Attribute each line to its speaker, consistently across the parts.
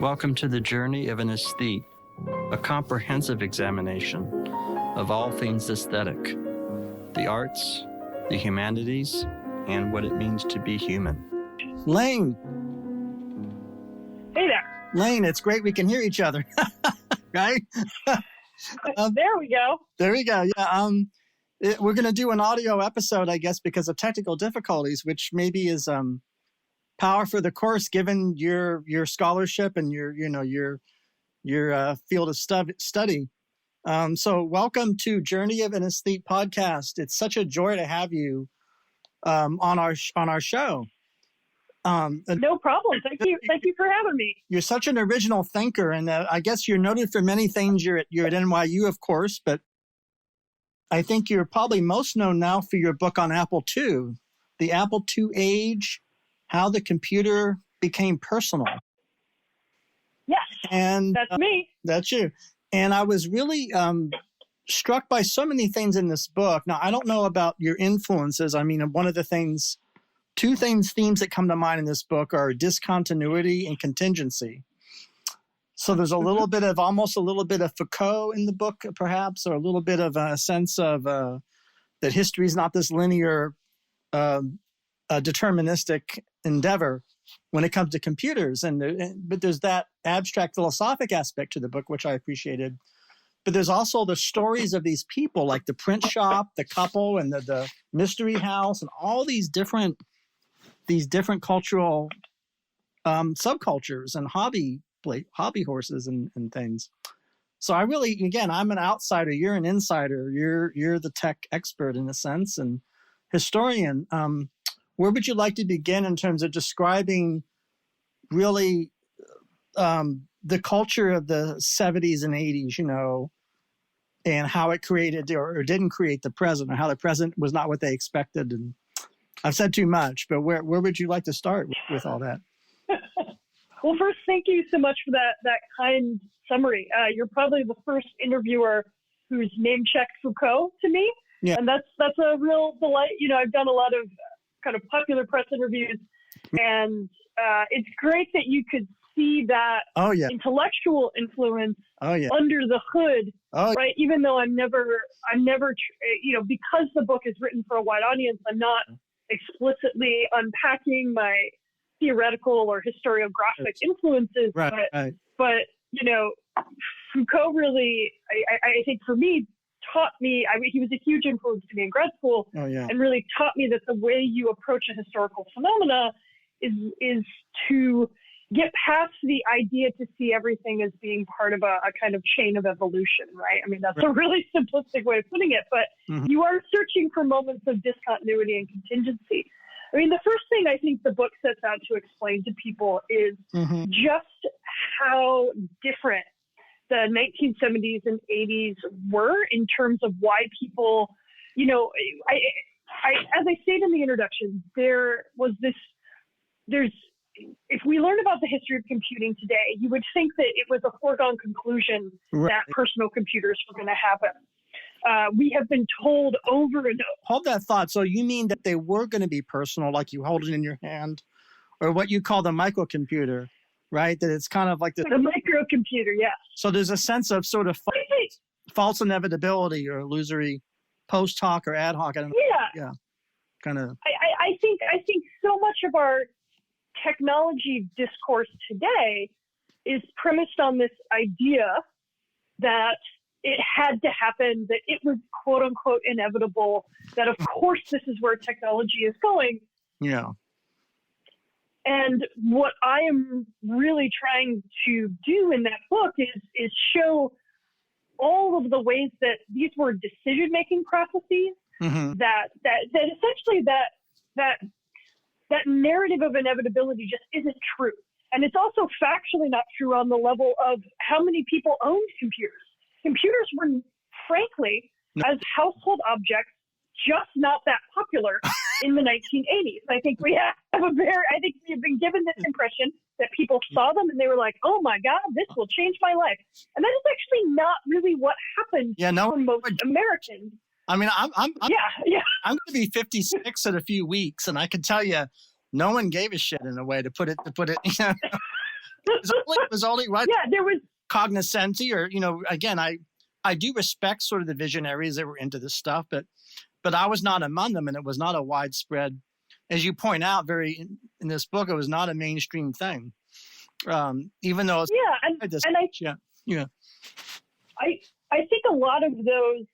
Speaker 1: Welcome to the journey of an aesthete, a comprehensive examination of all things aesthetic, the arts, the humanities, and what it means to be human. Laine.
Speaker 2: Hey there.
Speaker 1: Laine, it's great we can hear each other, right?
Speaker 2: There we go.
Speaker 1: There we go. Yeah. We're going to do an audio episode, I guess, because of technical difficulties, which maybe is power for the course, given your scholarship and your field of study. So welcome to Journey of an Aesthete podcast. It's such a joy to have you on our show.
Speaker 2: No problem. Thank you for having me.
Speaker 1: You're such an original thinker, and I guess you're noted for many things. You're at NYU, of course, but I think you're probably most known now for your book on Apple II, The Apple II Age, How the Computer Became Personal.
Speaker 2: Yes,
Speaker 1: and
Speaker 2: that's me.
Speaker 1: That's you. And I was really struck by so many things in this book. Now, I don't know about your influences. I mean, one of the things, themes that come to mind in this book are discontinuity and contingency. So there's almost a little bit of Foucault in the book, perhaps, or a little bit of a sense of that history is not this linear, deterministic endeavor when it comes to computers. But there's that abstract philosophic aspect to the book, which I appreciated. But there's also the stories of these people, like the print shop, the couple, and the mystery house, and all these different cultural subcultures and hobby horses and things. So I really, again, I'm an outsider. You're an insider. You're the tech expert in a sense and historian. Where would you like to begin in terms of describing really the culture of the 70s and 80s, and how it created or didn't create the present, or how the present was not what they expected? And I've said too much, but where would you like to start with all that?
Speaker 2: Well, first, thank you so much for that kind summary. You're probably the first interviewer who's name-checked Foucault to me,
Speaker 1: yeah.
Speaker 2: And that's a real delight. I've done a lot of kind of popular press interviews, and it's great that you could see that intellectual influence under the hood, right? Even though I'm never, because the book is written for a wide audience, I'm not explicitly unpacking my theoretical or historiographic influences,
Speaker 1: right.
Speaker 2: But Foucault really, I think for me, taught me, he was a huge influence to me in grad school, and really taught me that the way you approach a historical phenomena is to get past the idea to see everything as being part of a kind of chain of evolution, right? I mean, that's a really simplistic way of putting it, but you are searching for moments of discontinuity and contingency. I mean, the first thing I think the book sets out to explain to people is just how different the 1970s and 80s were in terms of why people, as I stated in the introduction, if we learn about the history of computing today, you would think that it was a foregone conclusion that personal computers were going to happen. We have been told over and over.
Speaker 1: Hold that thought. So you mean that they were going to be personal, like you hold it in your hand, or what you call the microcomputer, right? That it's kind of like the
Speaker 2: microcomputer, yeah.
Speaker 1: So there's a sense of sort of false inevitability or illusory post hoc or ad hoc. I don't know. Yeah. Kind of.
Speaker 2: I think so much of our technology discourse today is premised on this idea that it had to happen, that it was quote unquote inevitable, that of course this is where technology is going.
Speaker 1: Yeah.
Speaker 2: And what I am really trying to do in that book is show all of the ways that these were decision-making processes, that essentially that narrative of inevitability just isn't true. And it's also factually not true on the level of how many people owned computers. Computers were, frankly, as household objects, just not that popular in the 1980s. I think we have been given this impression that people saw them and they were like, oh my God, this will change my life. And that is actually not really what happened for most Americans.
Speaker 1: I mean, I'm
Speaker 2: going
Speaker 1: to be 56 in a few weeks, and I can tell you, no one gave a shit in a way to put it. It was only right.
Speaker 2: Yeah, there was
Speaker 1: Cognoscenti, or again, I do respect sort of the visionaries that were into this stuff, but I was not among them, and it was not a widespread, as you point out, in this book, it was not a mainstream thing. Even though it's
Speaker 2: I think a lot of those.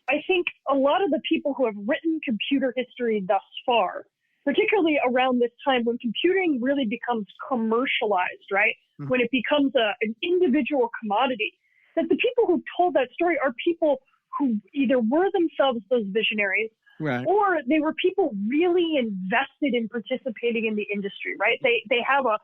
Speaker 2: I think a lot of the people who have written computer history thus far, particularly around this time when computing really becomes commercialized, right? Mm-hmm. When it becomes an individual commodity, that the people who told that story are people who either were themselves those visionaries, right, or they were people really invested in participating in the industry, right? They have a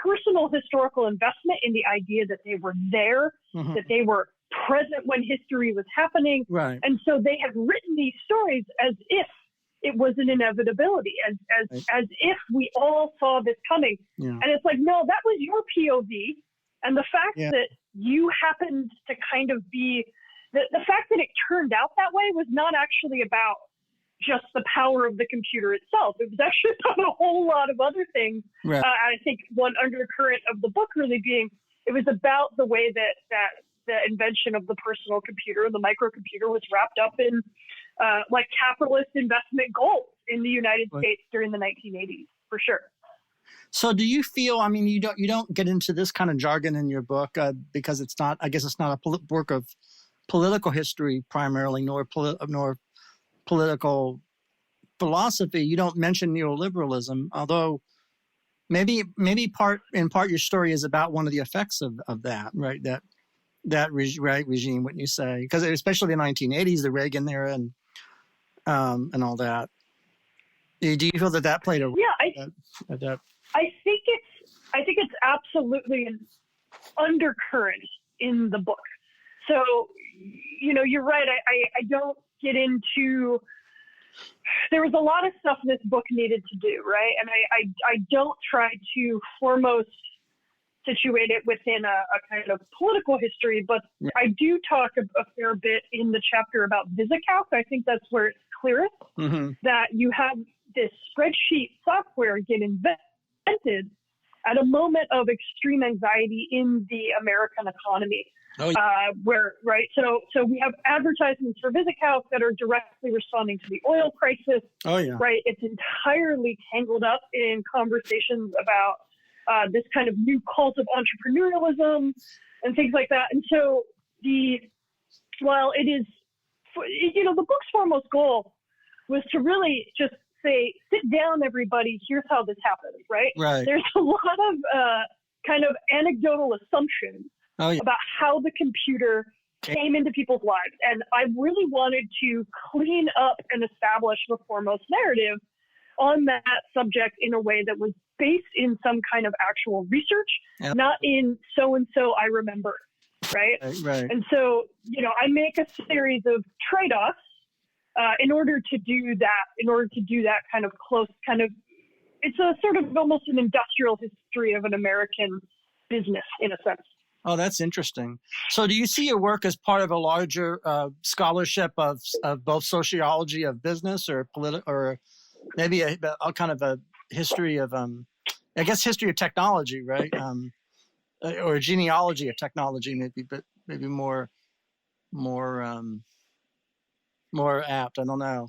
Speaker 2: personal historical investment in the idea that they were there, mm-hmm, that they were present when history was happening.
Speaker 1: Right.
Speaker 2: And so they have written these stories as if it was an inevitability, as if we all saw this coming. Yeah. And it's like, no, that was your POV. And the fact that you happened to kind of be, the fact that it turned out that way was not actually about just the power of the computer itself. It was actually about a whole lot of other things. Right. I think one undercurrent of the book really being, it was about the way that the invention of the personal computer and the microcomputer was wrapped up in like capitalist investment goals in the United States during the 1980s, for sure.
Speaker 1: So do you feel, I mean, you don't get into this kind of jargon in your book because it's not a work of political history primarily, nor political philosophy. You don't mention neoliberalism, although maybe in part your story is about one of the effects of that, right? That regime, wouldn't you say? Because especially the 1980s, the Reagan era, and all that. Do you feel that played a role?
Speaker 2: Yeah, I think it's absolutely an undercurrent in the book. So, you're right. I don't get into. There was a lot of stuff this book needed to do, right? And I don't try to foremost situate it within a kind of political history, but I do talk a fair bit in the chapter about VisiCalc. I think that's where it's clearest, mm-hmm, that you have this spreadsheet software get invented at a moment of extreme anxiety in the American economy. Oh, yeah. So we have advertisements for VisiCalc that are directly responding to the oil crisis. Oh, yeah. Right. It's entirely tangled up in conversations about this kind of new cult of entrepreneurialism and things like that. And so while it is, the book's foremost goal was to really just say, sit down, everybody, here's how this happens, right? Right. There's a lot of kind of anecdotal assumptions about how the computer came into people's lives. And I really wanted to clean up and establish the foremost narrative on that subject in a way that was based in some kind of actual research, not in so-and-so I remember, right? Right. And so, I make a series of trade-offs in order to do that kind of close, it's a sort of almost an industrial history of an American business in a sense.
Speaker 1: Oh, that's interesting. So do you see your work as part of a larger scholarship of both sociology of business or or maybe a kind of a history of, history of technology, right? Or genealogy of technology, maybe, but maybe more apt. I don't know.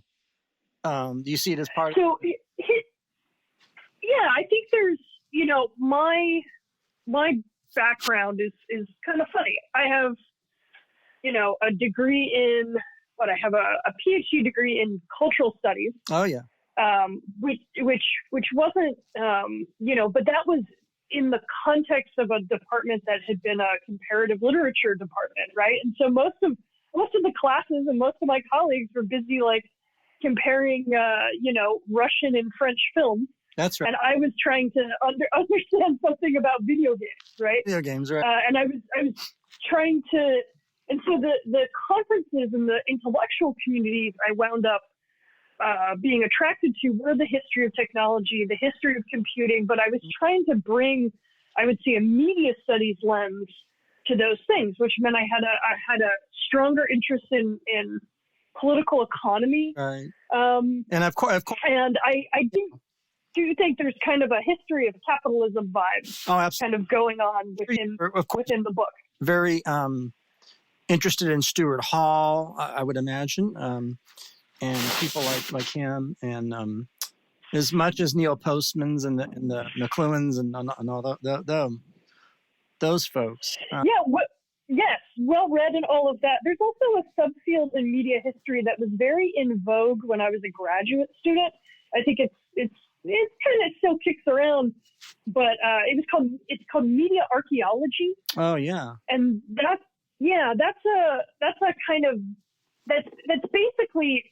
Speaker 1: Do you see it as part
Speaker 2: of? Yeah, I think there's, my background is kind of funny. I have, a degree in I have a PhD degree in cultural studies.
Speaker 1: Oh yeah.
Speaker 2: Which wasn't, but that was in the context of a department that had been a comparative literature department, right? And so most of the classes and most of my colleagues were busy comparing, Russian and French films.
Speaker 1: That's right.
Speaker 2: And I was trying to understand something about video games, right?
Speaker 1: Video games, right?
Speaker 2: And I was trying to, and so the conferences and the intellectual communities I wound up being attracted to were the history of technology, the history of computing, but I was trying to bring, I would say, a media studies lens to those things, which meant I had a stronger interest in political economy.
Speaker 1: Right. And of course.
Speaker 2: And I didn't do you think there's kind of a history of capitalism vibes kind of going on within the book?
Speaker 1: Very interested in Stuart Hall, I would imagine, and people like him, and as much as Neil Postman's and the McLuhans and all those folks.
Speaker 2: Yes, well read and all of that. There's also a subfield in media history that was very in vogue when I was a graduate student. I think it's kind of still kicks around, but it's called media archaeology.
Speaker 1: Oh yeah,
Speaker 2: and that's a kind of that's basically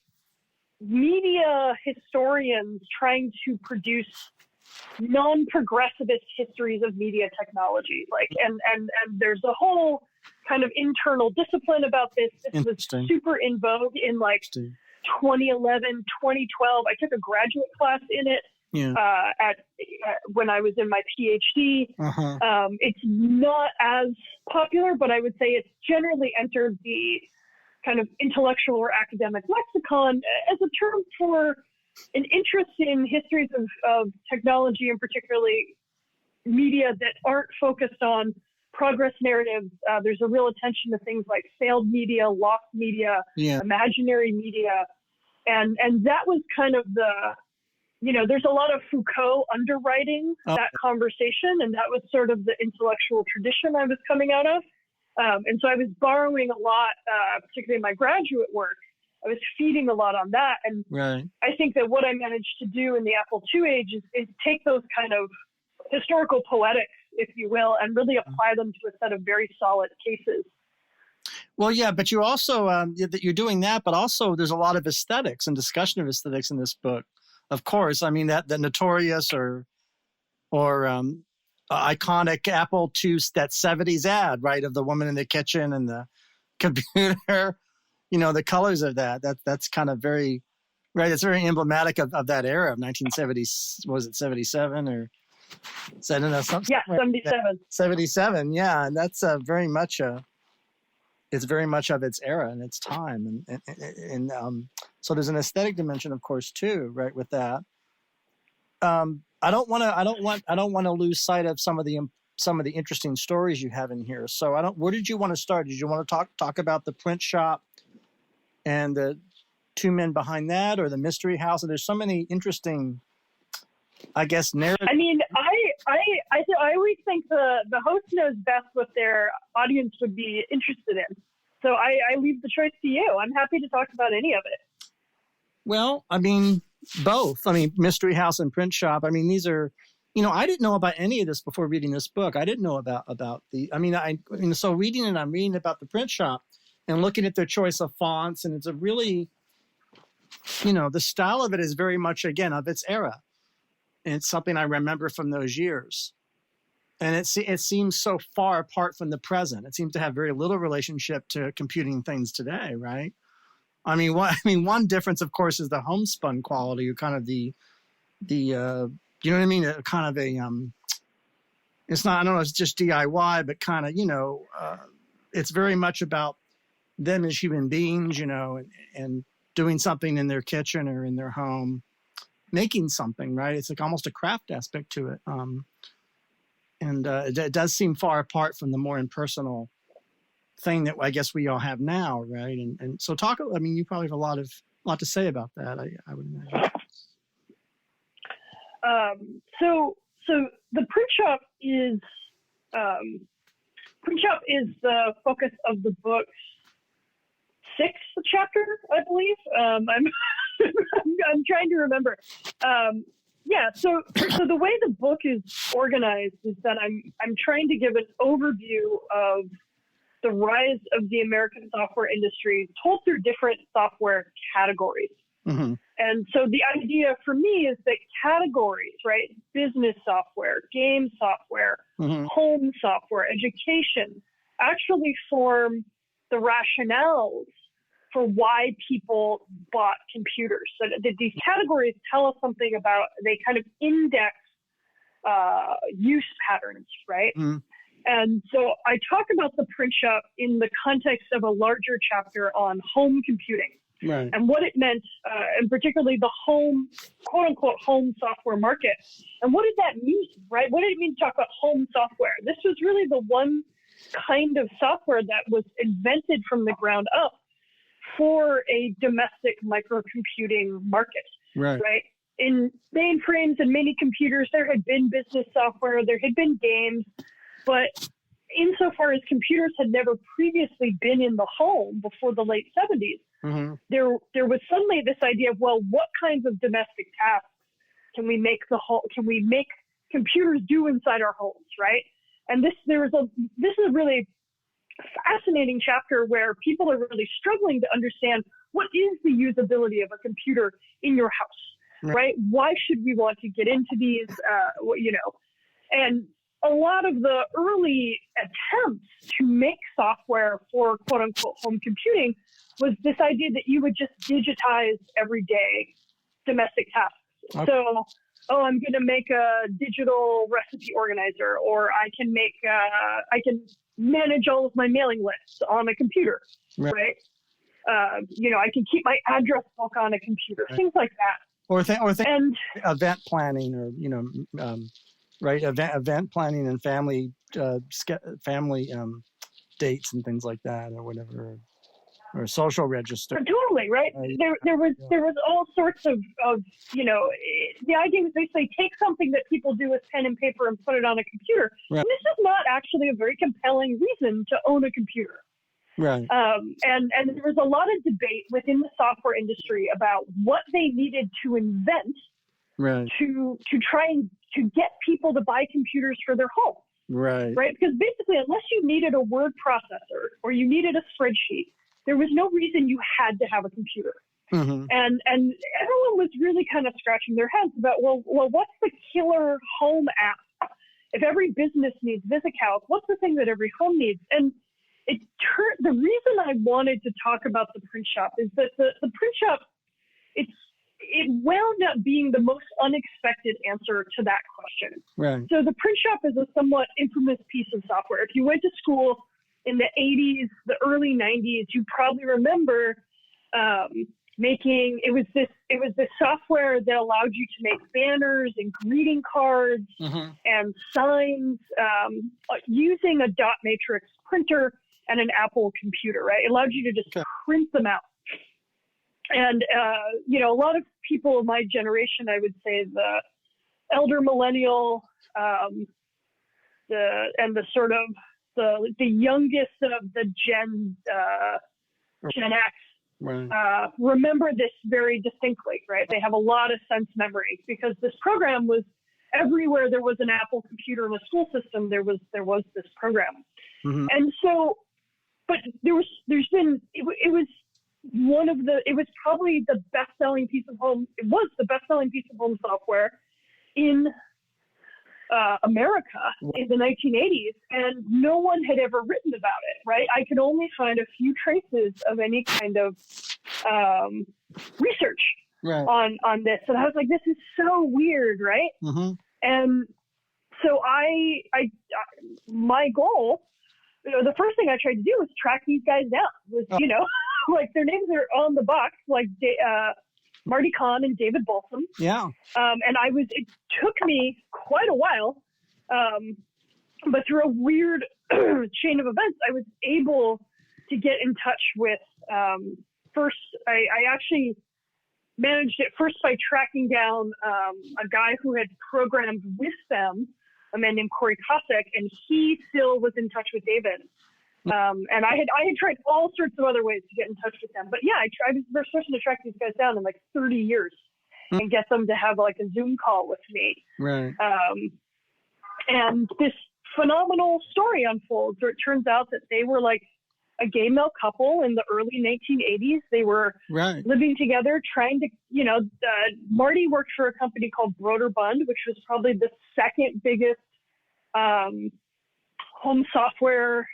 Speaker 2: media historians trying to produce non-progressivist histories of media technology. And there's a whole kind of internal discipline about this. This was super in vogue in 2011, 2012. I took a graduate class in it when I was in my PhD. It's not as popular, but I would say it's generally entered the kind of intellectual or academic lexicon as a term for an interest in histories of technology, and particularly media that aren't focused on progress narratives. There's a real attention to things like failed media, lost media, imaginary media. And that was kind of there's a lot of Foucault underwriting that conversation, and that was sort of the intellectual tradition I was coming out of. And so I was borrowing a lot, particularly in my graduate work. I was feeding a lot on that. And I think that what I managed to do in the Apple II age is take those kind of historical poetics, if you will, and really apply them to a set of very solid cases.
Speaker 1: Well, yeah, but you also, you're doing that, but also there's a lot of aesthetics and discussion of aesthetics in this book. Of course, I mean, that the notorious or iconic Apple II, that 70s ad, right, of the woman in the kitchen and the computer, the colors of that's kind of very, right, it's very emblematic of that era of 1970, was it 77 or, I don't know, something.
Speaker 2: Yeah, 77.
Speaker 1: 77, yeah, and that's very much it's very much of its era and its time, and so there's an aesthetic dimension, of course, too, right, with that. I don't want to lose sight of some of the interesting stories you have in here. So where did you want to start? Did you want to talk about the print shop and the two men behind that, or the mystery house? And there's so many interesting, I guess, narratives.
Speaker 2: I mean, I always think the host knows best what their audience would be interested in. So I leave the choice to you. I'm happy to talk about any of it.
Speaker 1: Well, I mean, both. I mean, mystery house and print shop. I mean, these are, I didn't know about any of this before reading this book. I didn't know about so reading it, I'm reading about the print shop and looking at their choice of fonts, and it's a really, the style of it is very much, again, of its era. And it's something I remember from those years. And it seems so far apart from the present. It seems to have very little relationship to computing things today, right? I mean, one difference, of course, is the homespun quality, or kind of the you know what I mean? Kind of a, it's not, I don't know, it's just DIY, but kind of, it's very much about them as human beings, and doing something in their kitchen or in their home, making something, right? It's like almost a craft aspect to it. And it does seem far apart from the more impersonal thing that I guess we all have now, right? And so you probably have a lot to say about that, I would imagine.
Speaker 2: So the print shop is the focus of the book's 6th chapter, I believe. I'm trying to remember. So the way the book is organized is that I'm trying to give an overview of the rise of the American software industry told through different software categories.
Speaker 1: Mm-hmm.
Speaker 2: And so the idea for me is that categories, right? Business software, game software, home software, education, actually form the rationales for why people bought computers. So that these categories tell us something about, they kind of index use patterns, right? Mm. And so I talk about the print shop in the context of a larger chapter on home computing.
Speaker 1: Right.
Speaker 2: and what it meant, and particularly the home, quote unquote, home software market. And what did that mean, right? What did it mean to talk about home software? This was really the one kind of software that was invented from the ground up for a domestic microcomputing market, right? In mainframes and mini computers, there had been business software, there had been games, but insofar as computers had never previously been in the home before the late 70s, there was suddenly this idea of, well, what kinds of domestic tasks can we make computers do inside our homes, right? And this is a really fascinating chapter where people are really struggling to understand what is the usability of a computer in your house, right? Why should we want to get into these, and a lot of the early attempts to make software for quote unquote home computing was this idea that you would just digitize everyday domestic tasks. So, I'm going to make a digital recipe organizer, or I can manage all of my mailing lists on a computer, right? I can keep my address book on a computer, things like that.
Speaker 1: Or event planning, or event planning and family dates and things like that, or whatever, or social register.
Speaker 2: Totally, right? There was all sorts of the idea was basically take something that people do with pen and paper and put it on a computer. And this is not actually a very compelling reason to own a computer.
Speaker 1: Right.
Speaker 2: And there was a lot of debate within the software industry about what they needed to invent to try and to get people to buy computers for their home. Right. Because basically, unless you needed a word processor or you needed a spreadsheet, there was no reason you had to have a computer. And everyone was really kind of scratching their heads about, well, what's the killer home app? If every business needs VisiCalc, what's the thing that every home needs? And the reason I wanted to talk about the print shop is that the print shop, it wound up being the most unexpected answer to that question. Right. So the print shop is a somewhat infamous piece of software. If you went to school in the 80s, the early 90s, you probably remember it was this software that allowed you to make banners and greeting cards and signs using a dot matrix printer and an Apple computer, right? It allowed you to just print them out. And, a lot of people of my generation, I would say the elder millennial, the youngest of the Gen X, remember this very distinctly, right? They have a lot of sense memory because this program was everywhere. There was an Apple computer in the school system. There was this program. And so, but it was probably the best-selling piece of home. It was the best-selling piece of home software in America in the 1980s, and no one had ever written about it, right? I could only find a few traces of any kind of research on this, and I was like, this is so weird, right? And so my goal, the first thing I tried to do was track these guys down. Like their names are on the box, like Marty Kahn and David Balsam. Yeah. And it took me quite a while, but through a weird chain of events, I was able to get in touch with, first, I actually managed it first by tracking down a guy who had programmed with them, a man named Corey Kosek, and he still was in touch with David. And I had tried all sorts of other ways to get in touch with them. But yeah, I was the first person to track these guys down in like 30 years and get them to have like a Zoom call with me. Right. And this phenomenal story unfolds where it turns out that they were like a gay male couple in the early 1980s. They were living together, trying to, Marty worked for a company called Broderbund, which was probably the second biggest home software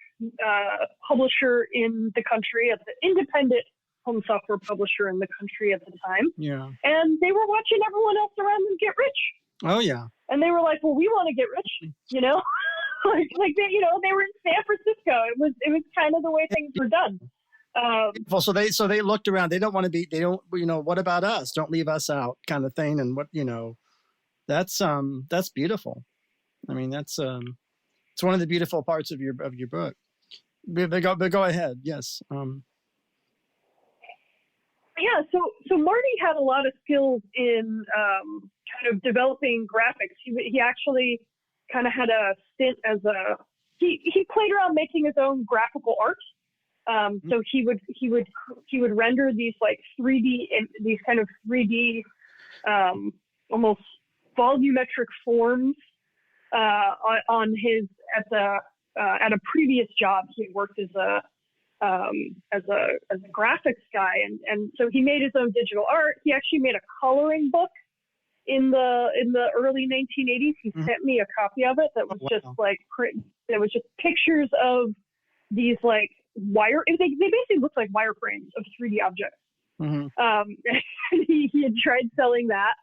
Speaker 2: publisher in the country, at the independent home software publisher in the country at the time. Yeah. And they were watching everyone else around them get rich. Oh yeah. And they were like, well, we want to get rich, like they, they were in San Francisco. It was kind of the way things were done.
Speaker 1: Well, so they looked around. They don't want to be. They don't. What about us? Don't leave us out, kind of thing. And that's beautiful. I mean, it's one of the beautiful parts of your book. But go ahead. Yes.
Speaker 2: Yeah. So Marty had a lot of skills in kind of developing graphics. He actually kind of had a stint as he played around making his own graphical art. So he would render these like 3D and these kind of 3D almost volumetric forms on his at a previous job. He had worked as a graphics guy, and so he made his own digital art. He actually made a coloring book in the early 1980s. He sent me a copy of it that was just like it was just pictures of these like they basically looked like wireframes of 3D objects. He had tried selling that.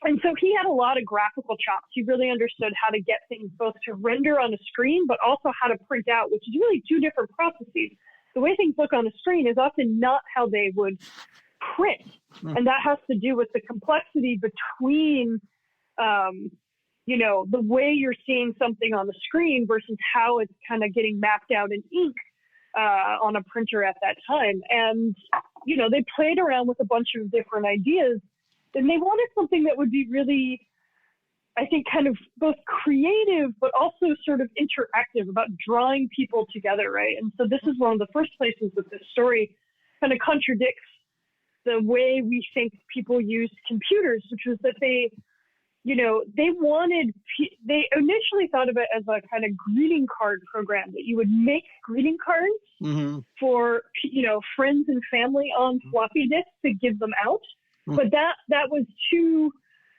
Speaker 2: And so he had a lot of graphical chops. He really understood how to get things both to render on a screen, but also how to print out, which is really two different processes. The way things look on a screen is often not how they would print. And that has to do with the complexity between, the way you're seeing something on the screen versus how it's kind of getting mapped out in ink on a printer at that time. And, they played around with a bunch of different ideas. And they wanted something that would be really, I think, kind of both creative, but also sort of interactive about drawing people together, right? And so this is one of the first places that this story kind of contradicts the way we think people used computers, which was that they initially thought of it as a kind of greeting card program, that you would make greeting cards for, friends and family on floppy disks to give them out. But that was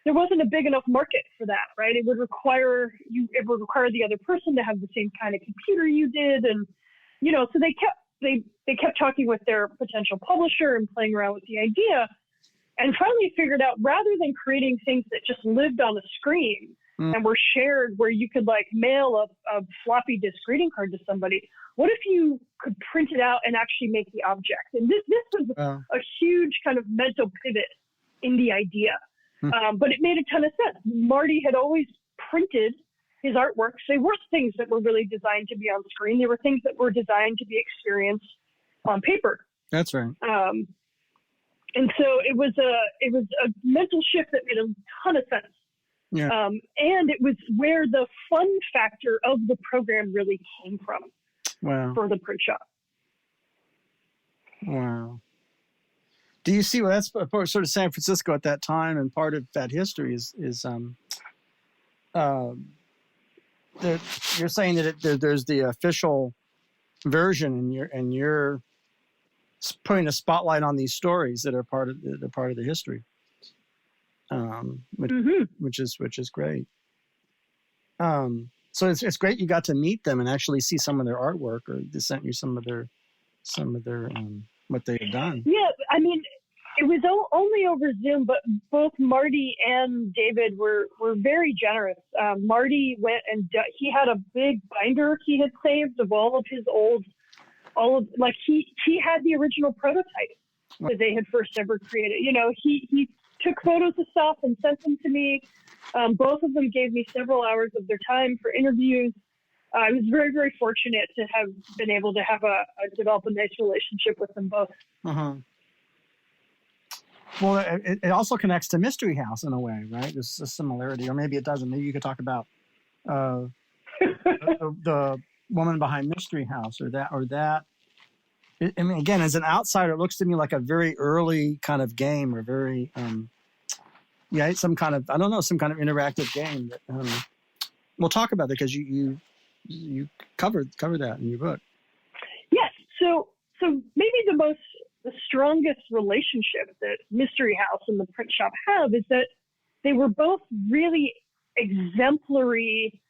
Speaker 2: there wasn't a big enough market for that, right? It would require the other person to have the same kind of computer you did. And, so they kept talking with their potential publisher and playing around with the idea, and finally figured out, rather than creating things that just lived on a screen and were shared, where you could like mail a floppy disk greeting card to somebody, what if you could print it out and actually make the object? And this was a huge kind of mental pivot in the idea. But it made a ton of sense. Marty had always printed his artworks. They weren't things that were really designed to be on screen. They were things that were designed to be experienced on paper.
Speaker 1: That's right.
Speaker 2: And so it was a mental shift that made a ton of sense.
Speaker 1: Yeah.
Speaker 2: And it was where the fun factor of the program really came from.
Speaker 1: Wow.
Speaker 2: For the print shop.
Speaker 1: Wow. Do you see, that's sort of San Francisco at that time, and part of that history is you're saying that there's the official version, and you're putting a spotlight on these stories that are part of the history, which is great. So it's great you got to meet them and actually see some of their artwork, or they sent you some of their what they had done.
Speaker 2: Yeah, I mean, it was only over Zoom, but both Marty and David were very generous. Marty went and he had a big binder he had saved of all of his he had the original prototype that they had first ever created. He took photos of stuff and sent them to me. Both of them gave me several hours of their time for interviews. I was very, very fortunate to have been able to have develop a nice relationship with them both.
Speaker 1: Well, it also connects to Mystery House in a way, right? There's a similarity, or maybe it doesn't. Maybe you could talk about the woman behind Mystery House, or that. I mean, again, as an outsider, it looks to me like a very early kind of game, or very, some kind of interactive game. That we'll talk about that, because you cover that in your book.
Speaker 2: Yes. So maybe the strongest relationship that Mystery House and the print shop have is that they were both really exemplary.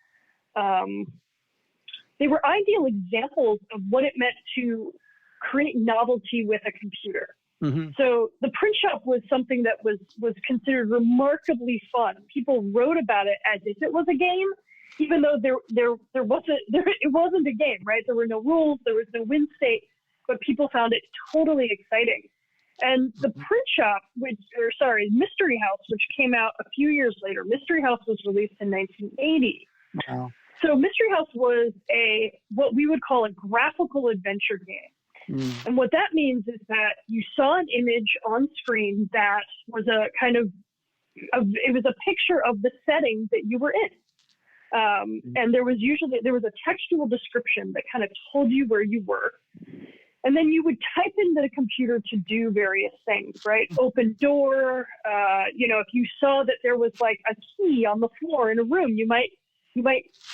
Speaker 2: They were ideal examples of what it meant to create novelty with a computer. So the print shop was something that was considered remarkably fun. People wrote about it as if it was a game, even though it wasn't a game, right? There were no rules, there was no win state. but people found it totally exciting. And the print shop, Mystery House, which came out a few years later. Mystery House was released in 1980.
Speaker 1: Wow.
Speaker 2: So Mystery House was what we would call a graphical adventure game. And what that means is that you saw an image on screen that was a kind of it was a picture of the setting that you were in. And there was a textual description that kind of told you where you were. And then you would type into the computer to do various things, right? Open door, if you saw that there was like a key on the floor in a room, you might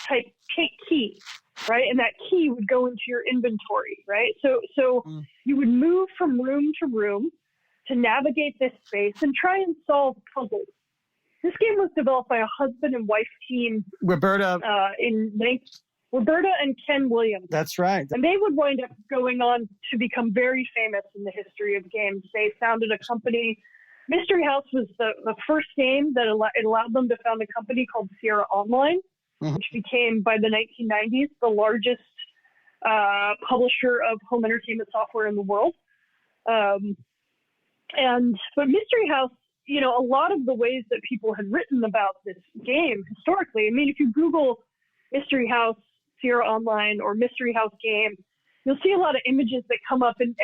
Speaker 2: type take key, right? And that key would go into your inventory, right? So you would move from room to room to navigate this space and try and solve puzzles. This game was developed by a husband and wife team. Roberta and Ken Williams.
Speaker 1: That's right.
Speaker 2: And they would wind up going on to become very famous in the history of games. They founded a company. Mystery House was the first game that allowed them to found a company called Sierra Online, which became, by the 1990s, the largest publisher of home entertainment software in the world. But Mystery House, a lot of the ways that people had written about this game historically, I mean, if you Google Mystery House, Sierra Online, or Mystery House game, you'll see a lot of images that come up and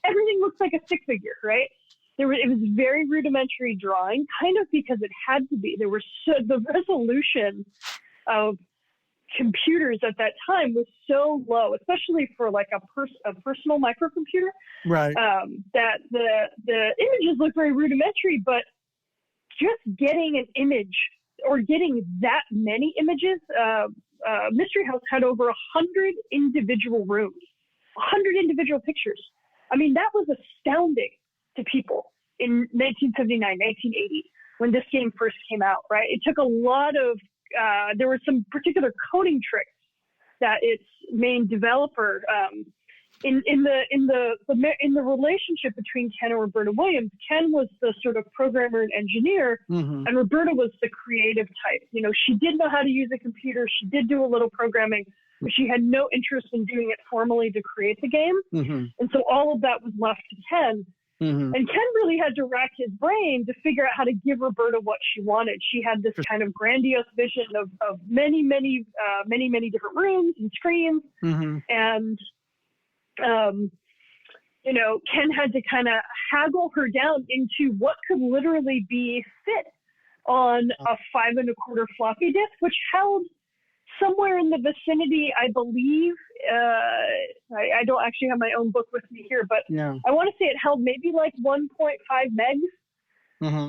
Speaker 2: everything looks like a stick figure, right? It was very rudimentary drawing, kind of because it had to be. The resolution of computers at that time was so low, especially for like a personal microcomputer,
Speaker 1: right?
Speaker 2: That the images look very rudimentary, but just getting an image or getting that many images, Mystery House had over 100 individual rooms, 100 individual pictures. I mean, that was astounding to people in 1979, 1980, when this game first came out, right? It took a lot of, there were some particular coding tricks that its main developer, in the relationship between Ken and Roberta Williams, Ken was the sort of programmer and engineer, and Roberta was the creative type. She did know how to use a computer. She did do a little programming, but she had no interest in doing it formally to create the game. And so all of that was left to Ken. And Ken really had to rack his brain to figure out how to give Roberta what she wanted. She had this kind of grandiose vision of many different rooms and screens. And Ken had to kind of haggle her down into what could literally be fit on a 5 1/4 floppy disk, which held somewhere in the vicinity, I believe. I don't actually have my own book with me here, but I want to say it held maybe like 1.5 megs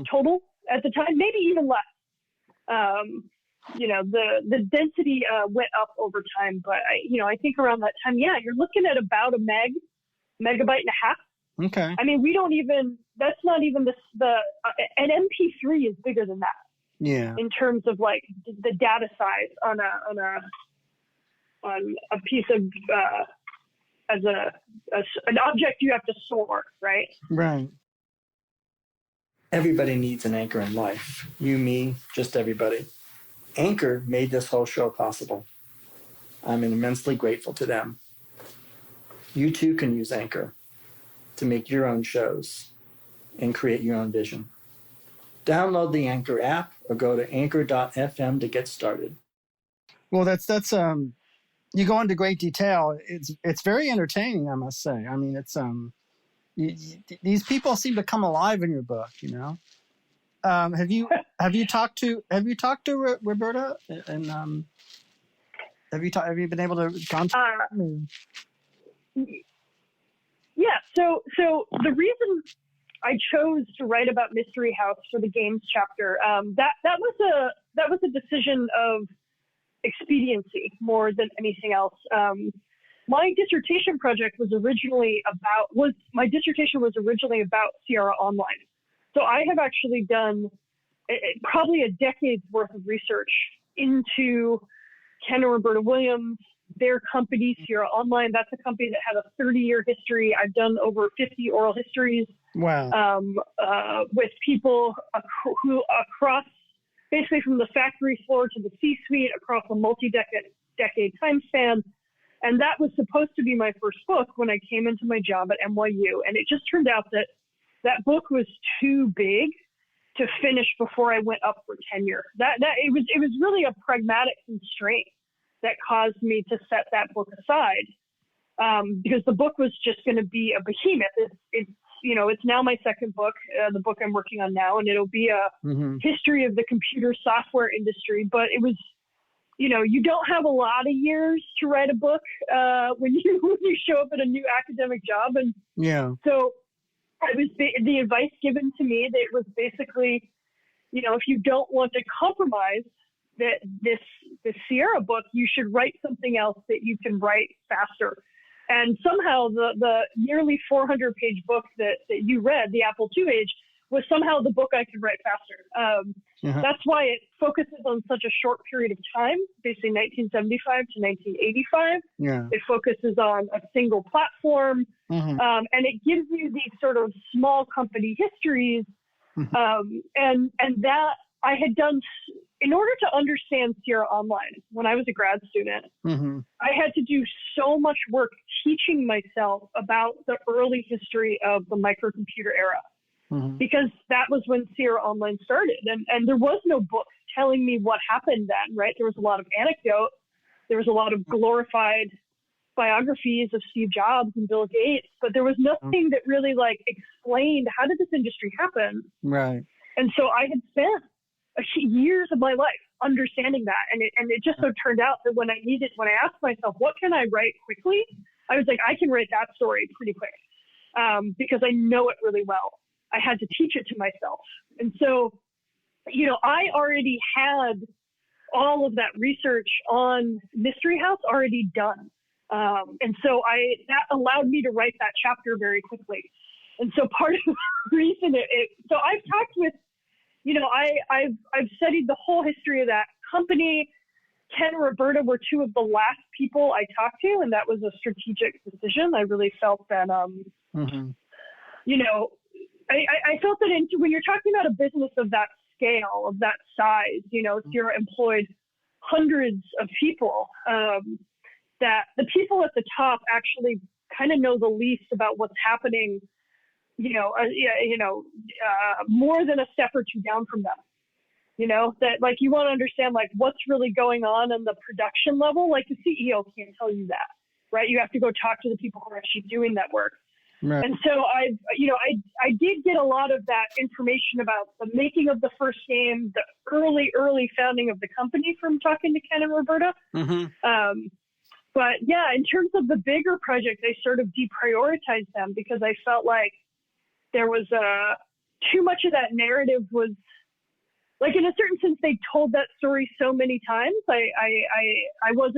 Speaker 2: total at the time, maybe even less. The density went up over time, but I think around that time, you're looking at about a megabyte and a half.
Speaker 1: Okay.
Speaker 2: I mean, that's not even an MP3 is bigger than that.
Speaker 1: Yeah.
Speaker 2: In terms of like the data size on a piece of as an object you have to store, right?
Speaker 1: Right. Everybody needs an anchor in life. You, me, just everybody. Anchor made this whole show possible. I'm immensely grateful to them. You too can use Anchor to make your own shows and create your own vision. Download the Anchor app or go to anchor.fm to get started. Well, that's you go into great detail. It's very entertaining, I must say. I mean, it's these people seem to come alive in your book. Have you talked to Roberta and have you been able to contact them?
Speaker 2: Yeah. So the reason I chose to write about Mystery House for the games chapter, that was a decision of expediency more than anything else. My dissertation project was originally about Sierra Online. So I have actually done probably a decade's worth of research into Ken and Roberta Williams, their company, Sierra Online. That's a company that has a 30-year history. I've done over 50 oral histories.
Speaker 1: Wow.
Speaker 2: With people who across, basically from the factory floor to the C-suite, across a multi-decade time span, And that was supposed to be my first book when I came into my job at NYU. And it just turned out that that book was too big to finish before I went up for tenure. It was really a pragmatic constraint that caused me to set that book aside, because the book was just going to be a behemoth. It's now my second book, the book I'm working on now, and it'll be a history of the computer software industry. But it was, you don't have a lot of years to write a book when you show up at a new academic job, and so it was the advice given to me that it was basically, if you don't want to compromise that this Sierra book, you should write something else that you can write faster. And somehow the nearly 400-page book that you read, The Apple II Age, was somehow the book I could write faster. That's why it focuses on such a short period of time, basically 1975 to 1985. It focuses on a single platform, and it gives you these sort of small company histories. And that I had done in order to understand Sierra Online when I was a grad student. I had to do so much work teaching myself about the early history of the microcomputer era, because that was when Sierra Online started. And there was no book telling me what happened then, right? There was a lot of anecdote. There was a lot of glorified biographies of Steve Jobs and Bill Gates, but there was nothing that really explained how did this industry happen.
Speaker 1: Right.
Speaker 2: And so I had spent years of my life understanding that. And it just so turned out that when I asked myself, what can I write quickly? I was like, I can write that story pretty quick, because I know it really well. I had to teach it to myself. And so, I already had all of that research on Mystery House already done. And so that allowed me to write that chapter very quickly. And so part of the reason so I've talked with, I've studied the whole history of that company. Ken and Roberta were two of the last people I talked to, and that was a strategic decision. I really felt that, I felt that when you're talking about a business of that scale, of that size, Sierra employed hundreds of people, that the people at the top actually kind of know the least about what's happening, more than a step or two down from them. That you want to understand what's really going on the production level. The CEO can't tell you that, right? You have to go talk to the people who are actually doing that work. Right. And so I did get a lot of that information about the making of the first game, the early founding of the company from talking to Ken and Roberta. But yeah, in terms of the bigger project, I sort of deprioritized them because I felt like there was too much of that narrative was in a certain sense, they told that story so many times. I was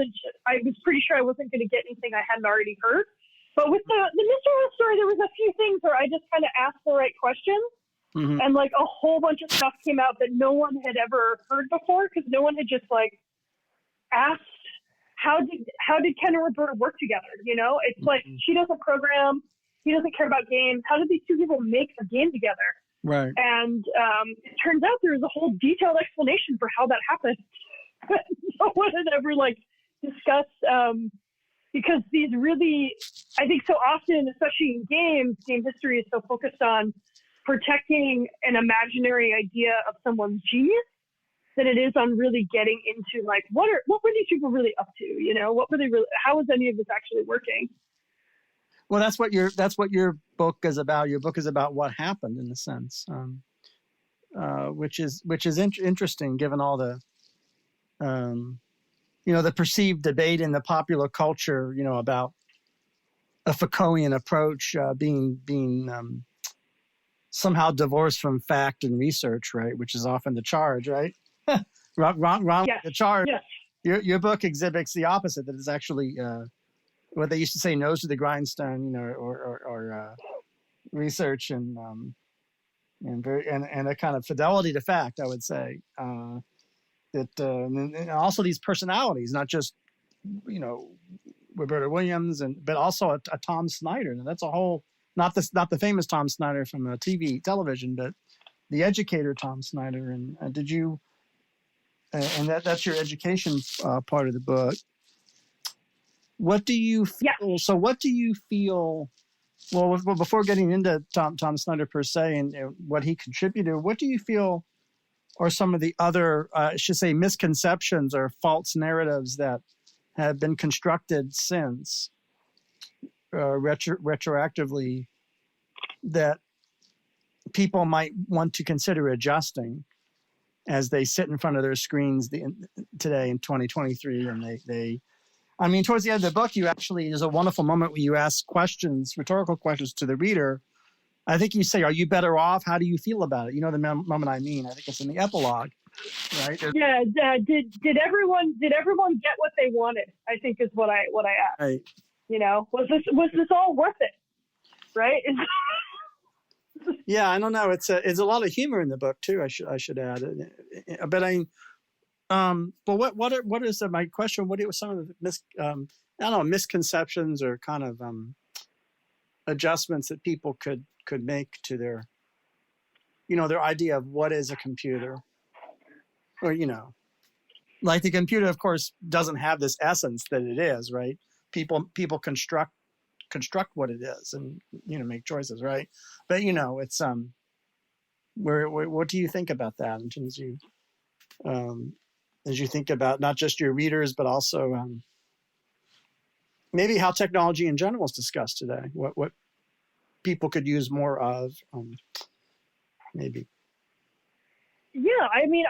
Speaker 2: pretty sure I wasn't going to get anything I hadn't already heard. But with the Mystery House story, there was a few things where I just kind of asked the right questions, and a whole bunch of stuff came out that no one had ever heard before, because no one had just asked how did Ken and Roberta work together? It's she doesn't program, he doesn't care about games. How did these two people make a game together? Right. And it turns out there was a whole detailed explanation for how that happened. No one had ever discussed. Because these really, I think so often, especially in games, game history is so focused on protecting an imaginary idea of someone's genius than it is on really getting into what were these people really up to? What were they really? How was any of this actually working?
Speaker 1: Well, that's what your book is about. Your book is about what happened, in a sense, which is interesting given all the. The perceived debate in the popular culture, about a Foucaultian approach being somehow divorced from fact and research, right? Which is often the charge, right? wrong. Yes. The charge. Yes. Your book exhibits the opposite. That is actually what they used to say, nose to the grindstone, or research and a kind of fidelity to fact, I would say. And also these personalities, not just Roberta Williams, but also a Tom Snyder, and that's a whole not the famous Tom Snyder from television, but the educator Tom Snyder. And did you? And that's your education part of the book. What do you feel?
Speaker 2: Yeah.
Speaker 1: So what do you feel? Well, before getting into Tom Snyder per se and what he contributed, what do you feel are some of the other, I should say, misconceptions or false narratives that have been constructed since retroactively that people might want to consider adjusting as they sit in front of their screens today in 2023, and they I mean, towards the end of the book, there's a wonderful moment where you ask questions, rhetorical questions to the reader. I think you say, are you better off? How do you feel about it? You know the moment I mean. I think it's in the epilogue, right?
Speaker 2: Yeah. Did everyone get what they wanted? I think is what I asked.
Speaker 1: Right.
Speaker 2: You know, was this all worth it? Right?
Speaker 1: Yeah, I don't know. It's a lot of humor in the book too. I should add, but but what is my question? What are some of the misconceptions or kind of adjustments that people could make to their idea of what is a computer, or like the computer, of course, doesn't have this essence that it is, right? People construct what it is and make choices, right? But it's what do you think about that in terms of as you think about not just your readers but also maybe how technology in general is discussed today, what people could use more of, maybe.
Speaker 2: Yeah, I mean,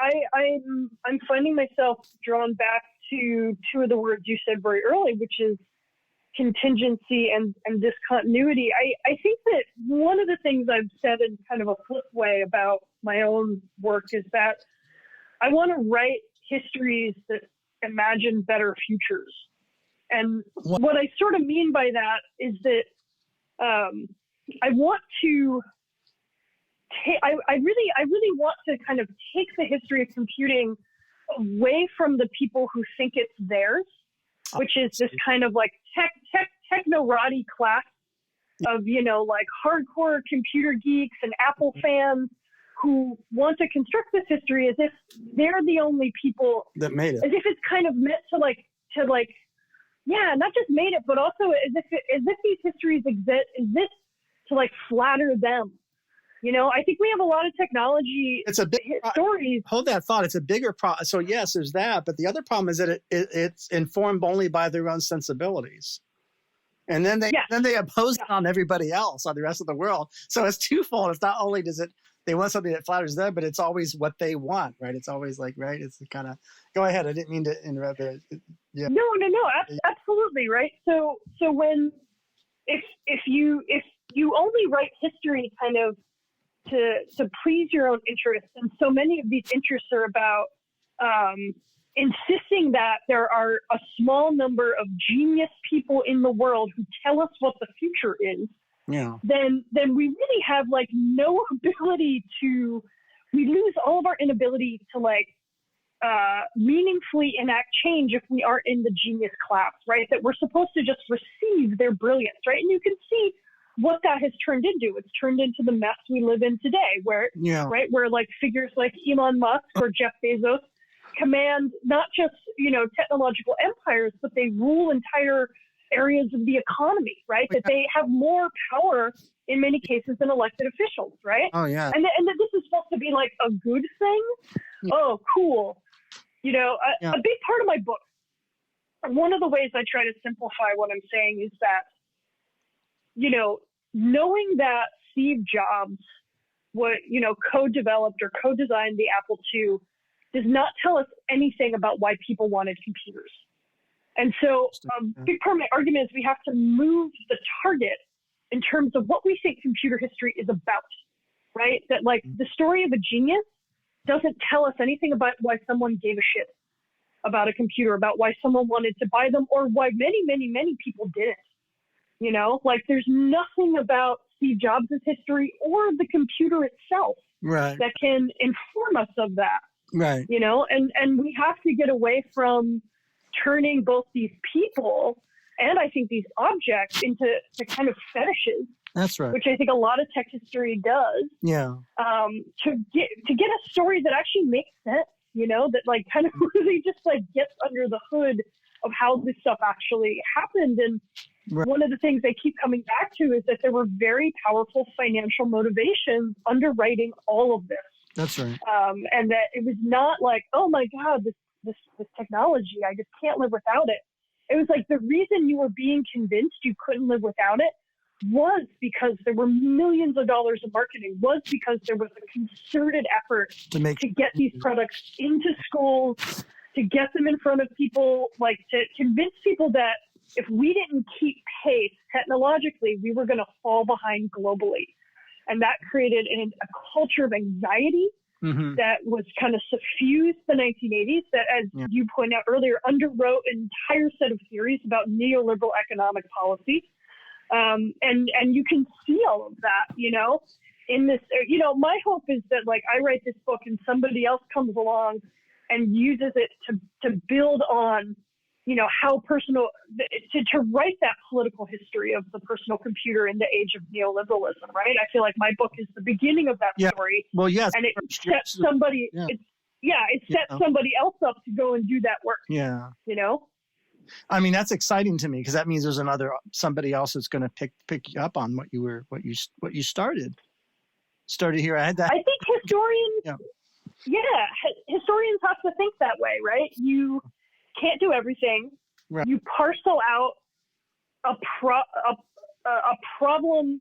Speaker 2: I'm finding myself drawn back to two of the words you said very early, which is contingency and discontinuity. I think that one of the things I've said in kind of a flip way about my own work is that I want to write histories that imagine better futures. And what I sort of mean by that is that I want to I really want to kind of take the history of computing away from the people who think it's theirs, which is this kind of like techno-roddy class of, like hardcore computer geeks and Apple fans who want to construct this history as if they're the only people
Speaker 1: that made it,
Speaker 2: as if it's kind of meant to not just made it, but also as if these histories exist to like flatter them. I think we have a lot of technology.
Speaker 1: It's a big
Speaker 2: stories.
Speaker 1: Hold that thought. It's a bigger problem. So yes, there's that, but the other problem is that it's informed only by their own sensibilities, and then they oppose it on everybody else, on the rest of the world. So it's twofold. It's not only they want something that flatters them, but it's always what they want, right? It's always like, right? It's kind of, go ahead. I didn't mean to interrupt. Yeah.
Speaker 2: No, absolutely, right. So when if you only write history kind of to please your own interests, and so many of these interests are about insisting that there are a small number of genius people in the world who tell us what the future is.
Speaker 1: Yeah.
Speaker 2: Then we really have like no ability we lose all of our inability to like meaningfully enact change if we aren't in the genius class, right? That we're supposed to just receive their brilliance, right? And you can see what that has turned into. It's turned into the mess we live in today, where like figures like Elon Musk or Jeff Bezos command not just, technological empires, but they rule entire areas of the economy, right? That they have more power in many cases than elected officials, right?
Speaker 1: Oh, yeah.
Speaker 2: And that this is supposed to be like a good thing. Yeah. Oh, cool. A big part of my book, one of the ways I try to simplify what I'm saying is that, knowing that Steve Jobs co-developed or co-designed the Apple II does not tell us anything about why people wanted computers. And so a big part of my argument is we have to move the target in terms of what we think computer history is about, right? That like the story of a genius doesn't tell us anything about why someone gave a shit about a computer, about why someone wanted to buy them, or why many, many, many people didn't. Like there's nothing about Steve Jobs' history or the computer itself that can inform us of that.
Speaker 1: Right.
Speaker 2: And we have to get away from turning both these people and I think these objects into kind of fetishes.
Speaker 1: That's right.
Speaker 2: Which I think a lot of tech history does.
Speaker 1: Yeah.
Speaker 2: To get a story that actually makes sense, that like kind of really just like gets under the hood of how this stuff actually happened. And
Speaker 1: Right.
Speaker 2: one of the things they keep coming back to is that there were very powerful financial motivations underwriting all of this.
Speaker 1: That's right.
Speaker 2: And that it was not like, oh my God, this technology, I just can't live without it. It was like the reason you were being convinced you couldn't live without it was because there were millions of dollars of marketing, was because there was a concerted effort to get these products into schools, to get them in front of people, like to convince people that if we didn't keep pace technologically, we were going to fall behind globally. And that created a culture of anxiety that was kind of suffused the 1980s that, as you pointed out earlier, underwrote an entire set of theories about neoliberal economic policy. And you can see all of that, in this, my hope is that like I write this book and somebody else comes along and uses it to build on, how personal, to write that political history of the personal computer in the age of neoliberalism, right? I feel like my book is the beginning of that story.
Speaker 1: Well, yes.
Speaker 2: And it sets somebody, it sets somebody else up to go and do that work.
Speaker 1: Yeah.
Speaker 2: I
Speaker 1: mean, that's exciting to me because that means there's somebody else that's going to pick you up on what you started here. I think
Speaker 2: historians, historians have to think that way, right? You can't do everything. Right. You parcel out a problem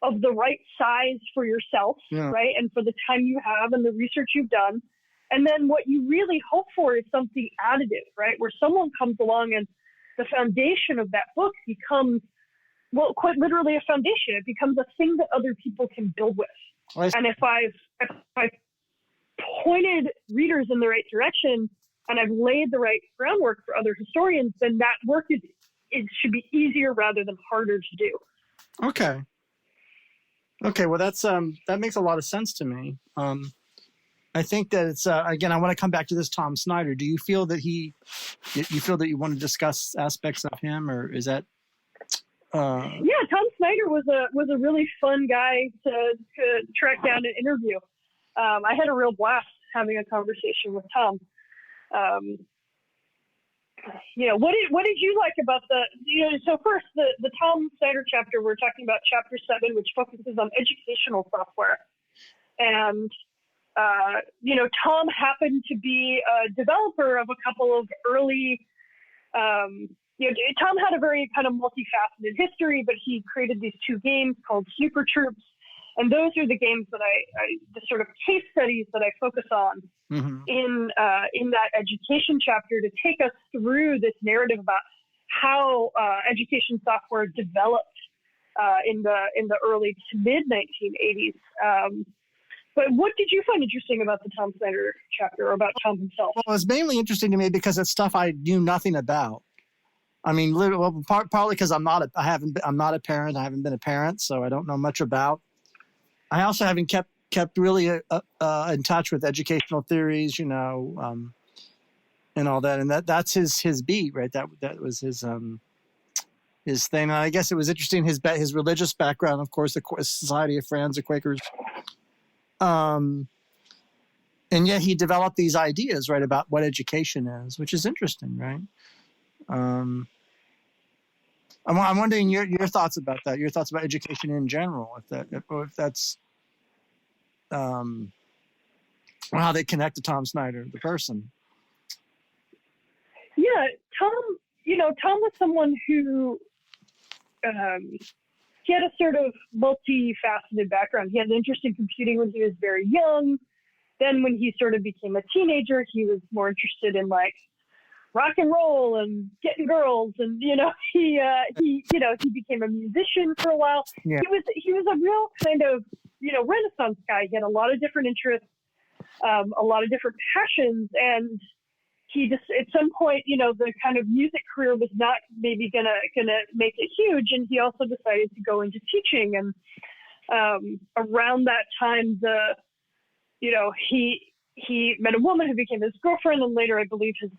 Speaker 2: of the right size for yourself, right? And for the time you have and the research you've done. And then what you really hope for is something additive, right? Where someone comes along and the foundation of that book becomes, well, quite literally a foundation. It becomes a thing that other people can build with. And if I've pointed readers in the right direction and I've laid the right groundwork for other historians, then that work should be easier rather than harder to do.
Speaker 1: Okay. Well, that makes a lot of sense to me. I think that it's again, I want to come back to this Tom Snyder. Do you feel that you want to discuss aspects of him, or is that?
Speaker 2: Yeah, Tom Snyder was a really fun guy to track down and interview. I had a real blast having a conversation with Tom. What did you like about so first the Tom Snyder chapter, we're talking about chapter 7, which focuses on educational software. And, Tom happened to be a developer of a couple of early, Tom had a very kind of multifaceted history, but he created these 2 games called Super Troops. And those are the games that the sort of case studies that I focus on in that education chapter to take us through this narrative about how education software developed in the early to mid 1980s. But what did you find interesting about the Tom Snyder chapter, or about Tom himself?
Speaker 1: Well, it's mainly interesting to me because it's stuff I knew nothing about. I mean, partly because I'm not a parent. I haven't been a parent, so I don't know much about. I also haven't kept really in touch with educational theories, and all that. And that's his beat, right? That was his thing. And I guess it was interesting his religious background, of course, the Society of Friends, the Quakers. And yet he developed these ideas, right, about what education is, which is interesting, right? I'm wondering your thoughts about that, your thoughts about education in general, if that's how they connect to Tom Snyder, the person.
Speaker 2: Yeah, Tom was someone who he had a sort of multifaceted background. He had an interest in computing when he was very young. Then when he sort of became a teenager, he was more interested in like rock and roll and getting girls. And, he became a musician for a while. Yeah. He was a real kind of, Renaissance guy. He had a lot of different interests, a lot of different passions. And he just, at some point, the kind of music career was not maybe gonna make it huge. And he also decided to go into teaching. And around that time, he met a woman who became his girlfriend, and later, I believe, his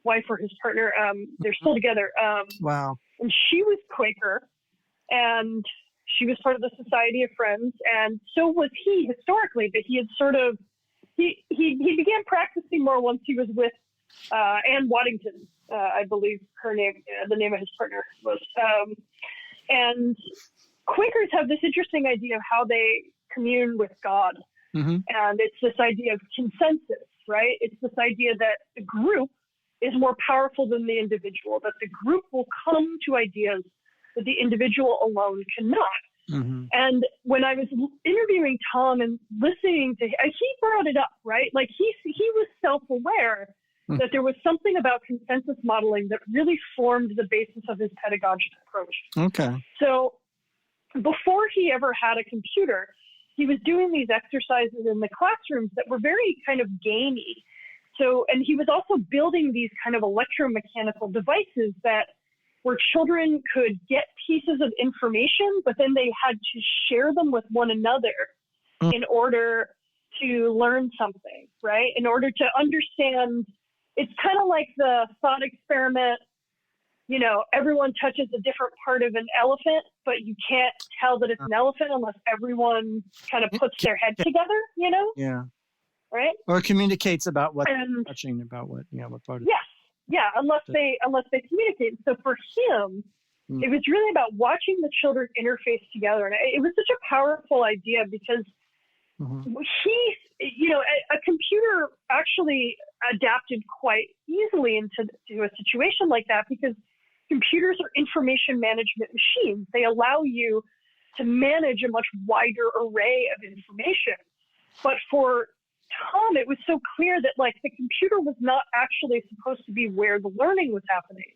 Speaker 2: wife or his partner. They're still together.
Speaker 1: Wow.
Speaker 2: And she was Quaker, and she was part of the Society of Friends, and so was he historically. But he had sort of he began practicing more once he was with Anne Waddington, I believe her name, the name of his partner was. And Quakers have this interesting idea of how they commune with God.
Speaker 1: Mm-hmm.
Speaker 2: And it's this idea of consensus, right? It's this idea that the group is more powerful than the individual, that the group will come to ideas that the individual alone cannot.
Speaker 1: Mm-hmm.
Speaker 2: And when I was interviewing Tom and listening to him, he brought it up, right? Like he was self-aware that there was something about consensus modeling that really formed the basis of his pedagogic approach.
Speaker 1: Okay.
Speaker 2: So before he ever had a computer, he was doing these exercises in the classrooms that were very kind of gamey. So, and he was also building these kind of electromechanical devices that where children could get pieces of information, but then they had to share them with one another in order to learn something, right? In order to understand, it's kind of like the thought experiment, you know, everyone touches a different part of an elephant, but you can't tell that it's an elephant unless everyone kind of puts their head together, you know?
Speaker 1: Yeah.
Speaker 2: Right?
Speaker 1: Or communicates about what touching, about what, what part of
Speaker 2: Yes. Yeah, unless they communicate. So for him, it was really about watching the children interface together. And it was such a powerful idea because he, you know, a computer actually adapted quite easily into a situation like that because computers are information management machines. They allow you to manage a much wider array of information. But for Tom, it was so clear that like the computer was not actually supposed to be where the learning was happening.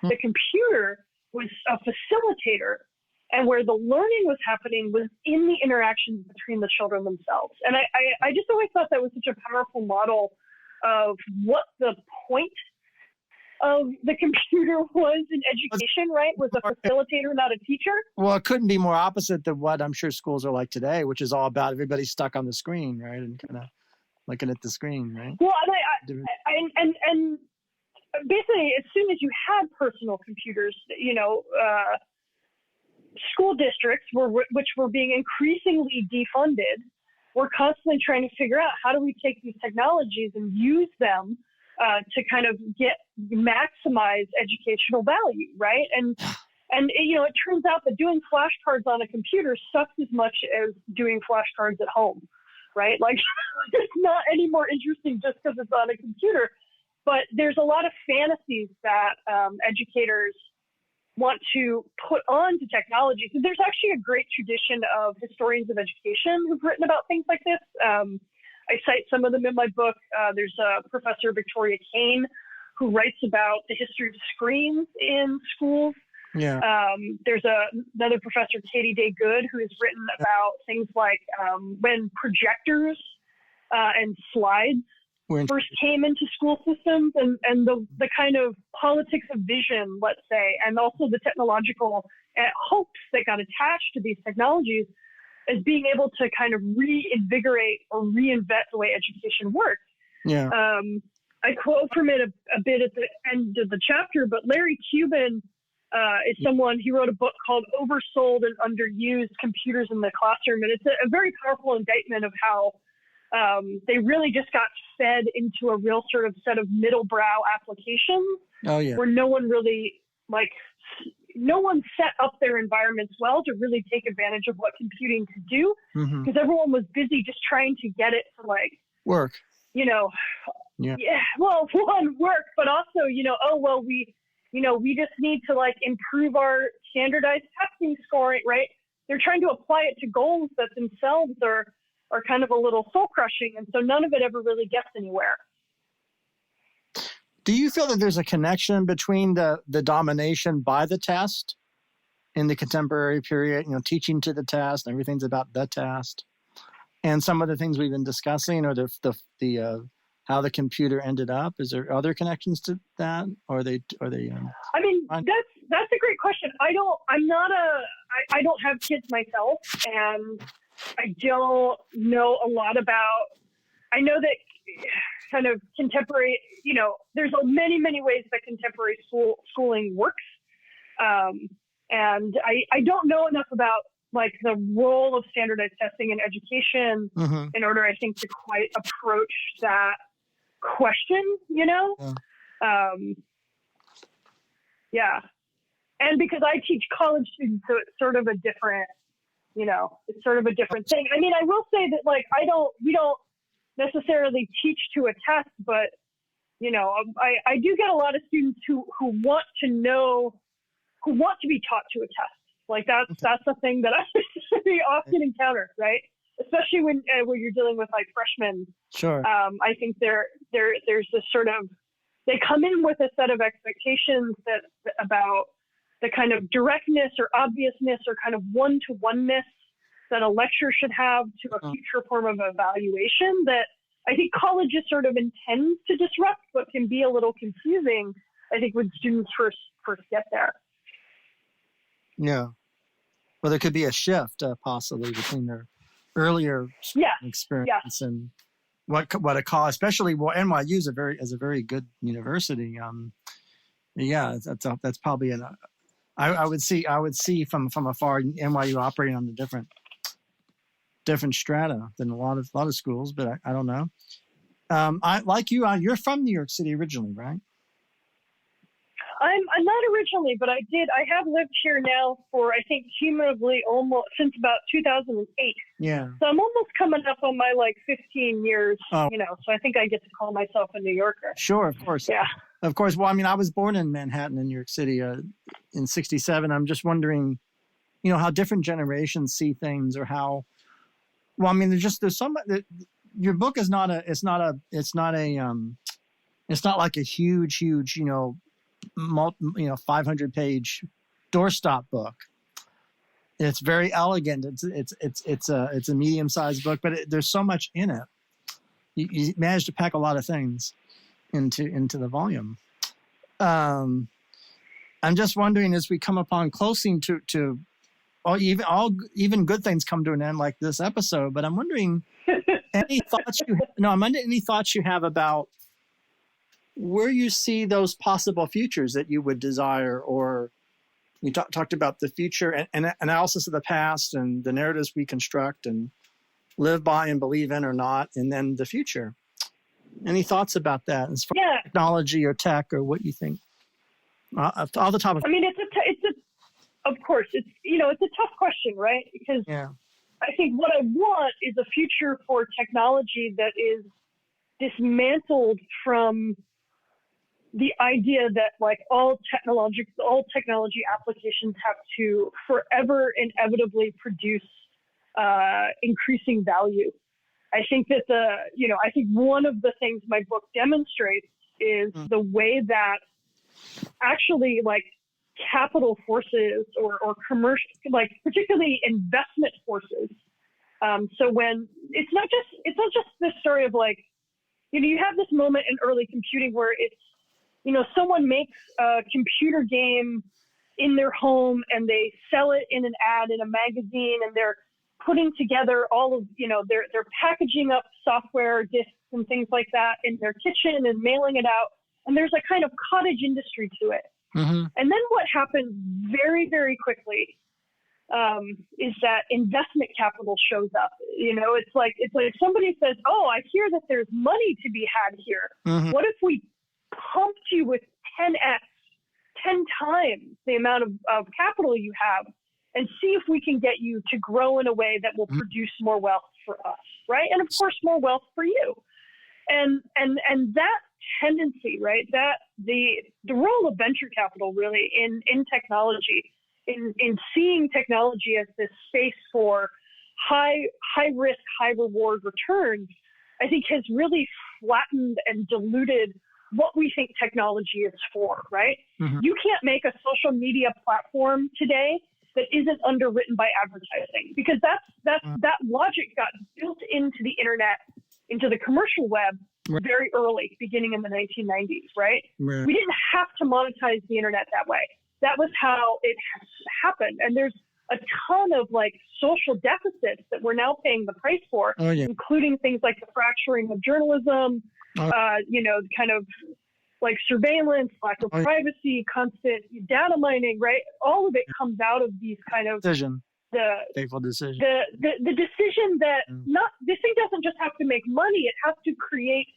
Speaker 2: The computer was a facilitator, and where the learning was happening was in the interactions between the children themselves. And I just always thought that was such a powerful model of what the point of the computer was in education, right? Was a facilitator, not a teacher.
Speaker 1: Well, it couldn't be more opposite than what I'm sure schools are like today, which is all about everybody stuck on the screen, right? And kind of looking at the screen, right?
Speaker 2: Well, and basically, as soon as you had personal computers, you know, school districts which were being increasingly defunded, were constantly trying to figure out how do we take these technologies and use them to kind of maximize educational value, right? And you know, it turns out that doing flashcards on a computer sucks as much as doing flashcards at home, right? Like it's not any more interesting just because it's on a computer. But there's a lot of fantasies that educators want to put onto technology. So there's actually a great tradition of historians of education who've written about things like this. I cite some of them in my book. There's Professor Victoria Kane, who writes about the history of screens in schools.
Speaker 1: Yeah.
Speaker 2: There's another professor, Katie Day Good, who has written about things like when projectors and slides first came into school systems and the kind of politics of vision, let's say, and also the technological hopes that got attached to these technologies as being able to kind of reinvigorate or reinvent the way education works.
Speaker 1: Yeah.
Speaker 2: I quote from it a bit at the end of the chapter, but Larry Cuban is someone, he wrote a book called Oversold and Underused Computers in the Classroom. And it's a very powerful indictment of how they really just got fed into a real sort of set of middle brow applications where no one really no one set up their environments well to really take advantage of what computing could do because everyone was busy just trying to get it to like
Speaker 1: work,
Speaker 2: you know, well, one, work, but also, you know, we just need to like improve our standardized testing scoring, right? They're trying to apply it to goals that themselves are kind of a little soul crushing. And so none of it ever really gets anywhere.
Speaker 1: Do you feel that there's a connection between the domination by the test in the contemporary period, you know, teaching to the test, everything's about the test, and some of the things we've been discussing, or the how the computer ended up? Is there other connections to that? Or are they? I
Speaker 2: mean, that's a great question. I don't have kids myself, and I don't know a lot about. I know that kind of contemporary, you know, there's many ways that contemporary schooling works, and I don't know enough about like the role of standardized testing in education in order, I think, to quite approach that question, you know. Yeah. And because I teach college students, so it's sort of a different, it's sort of a different thing. I mean, I will say that like, we don't necessarily teach to a test, but I do get a lot of students who want to know, who want to be taught to a test. Like that's a thing that I very often encounter, right? Especially when you're dealing with like freshmen.
Speaker 1: Sure.
Speaker 2: I think there's this sort of, they come in with a set of expectations that about the kind of directness or obviousness or kind of one-to-oneness that a lecture should have to a future form of evaluation that I think colleges sort of intends to disrupt, but can be a little confusing, I think, when students first get there.
Speaker 1: Yeah. Well, there could be a shift possibly between their earlier experience and what a college, especially NYU is a very good university. That's probably I would see from afar NYU operating on the different strata than a lot of schools, but I don't know. I like you. You're from New York City originally, right?
Speaker 2: I'm not originally, but I have lived here now for, I think, cumulatively almost since about 2008.
Speaker 1: Yeah.
Speaker 2: So I'm almost coming up on my 15 years,
Speaker 1: Oh.
Speaker 2: So I think I get to call myself a New Yorker.
Speaker 1: Sure, of course.
Speaker 2: Yeah.
Speaker 1: Of course. Well, I mean, I was born in Manhattan in New York City in 67. I'm just wondering, how different generations see things or how, well, I mean, there's some, your book is it's not like a huge, 500-page doorstop book. It's very elegant. It's a medium-sized book, but there's so much in it. You managed to pack a lot of things into the volume. I'm just wondering, as we come upon closing to even good things come to an end, like this episode. But I'm wondering, any thoughts you have about where you see those possible futures that you would desire, or you talked about the future and analysis of the past and the narratives we construct and live by and believe in or not, and then the future. Any thoughts about that as far as technology or tech or what you think? All the top of.
Speaker 2: I mean, of course, it's a tough question, right? Because I think what I want is a future for technology that is dismantled from the idea that all technology applications have to forever inevitably produce increasing value. I think that I think one of the things my book demonstrates is the way that actually capital forces or commercial, particularly investment forces. So when it's not just this story of you have this moment in early computing where it's, someone makes a computer game in their home and they sell it in an ad in a magazine, and they're putting together all of, they're packaging up software disks and things like that in their kitchen and mailing it out. And there's a kind of cottage industry to it.
Speaker 1: Mm-hmm.
Speaker 2: And then what happens very, very quickly is that investment capital shows up. It's like somebody says, "Oh, I hear that there's money to be had here.
Speaker 1: Mm-hmm.
Speaker 2: What if we pumped you with 10 times the amount of capital you have, and see if we can get you to grow in a way that will produce more wealth for us, right? And of course, more wealth for you." And that tendency, right? That the role of venture capital really in technology, in seeing technology as this space for high risk, high reward returns, I think has really flattened and diluted what we think technology is for, right?
Speaker 1: Mm-hmm.
Speaker 2: You can't make a social media platform today that isn't underwritten by advertising, because that logic got built into the internet, into the commercial web very early, beginning in the 1990s, right?
Speaker 1: Right.
Speaker 2: We didn't have to monetize the internet that way. That was how it has happened. And there's a ton of social deficits that we're now paying the price for, including things like the fracturing of journalism, kind of surveillance, lack of privacy, constant data mining, right? All of it comes out of these kind of
Speaker 1: fateful decision.
Speaker 2: The decision that this thing doesn't just have to make money; it has to create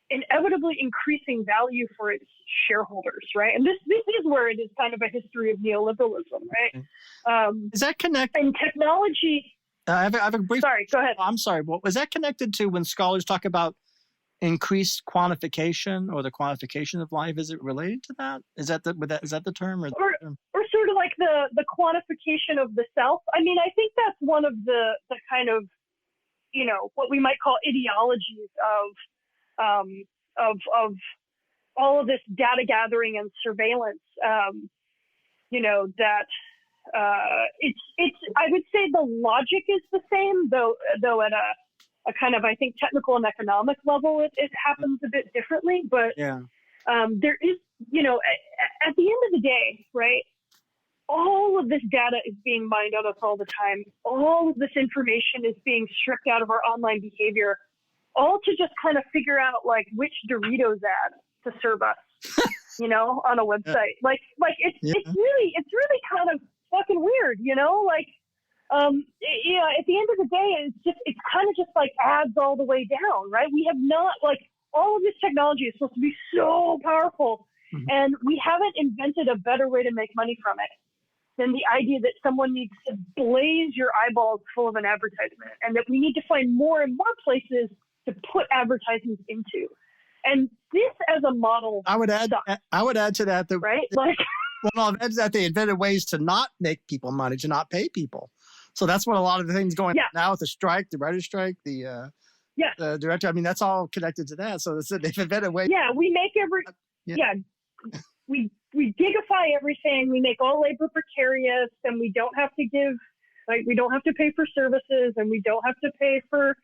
Speaker 2: inevitably increasing value for its shareholders, right? And this is where it is kind of a history of neoliberalism, right?
Speaker 1: Is that connected?
Speaker 2: And technology.
Speaker 1: I have a brief.
Speaker 2: Sorry, go ahead.
Speaker 1: I'm sorry. Well, is that connected to when scholars talk about increased quantification or the quantification of life? Is it related to that? Is that the term?
Speaker 2: Or sort of like the quantification of the self? I mean, I think that's one of the kind of, what we might call ideologies of all of this data gathering and surveillance. That it's I would say the logic is the same, though at a kind of, I think, technical and economic level, it happens a bit differently. But there is, at the end of the day, right, all of this data is being mined on us all the time. All of this information is being stripped out of our online behavior, all to just kind of figure out like which Doritos ad to serve us, on a website. Like it's really kind of fucking weird, at the end of the day, it's kind of just like ads all the way down, right? We have not, like, all of this technology is supposed to be so powerful, and we haven't invented a better way to make money from it than the idea that someone needs to blaze your eyeballs full of an advertisement, and that we need to find more and more places to put advertisements into. And this as a model,
Speaker 1: I would add to that,
Speaker 2: right? Like,
Speaker 1: well, no, that they invented ways to not make people money, to not pay people. So that's what a lot of the things going on now with the strike, the writer's strike, the director. I mean, that's all connected to that. So they've invented ways.
Speaker 2: Yeah, we make we gigify everything. We make all labor precarious, and we don't have to we don't have to pay for services, and we don't have to pay for,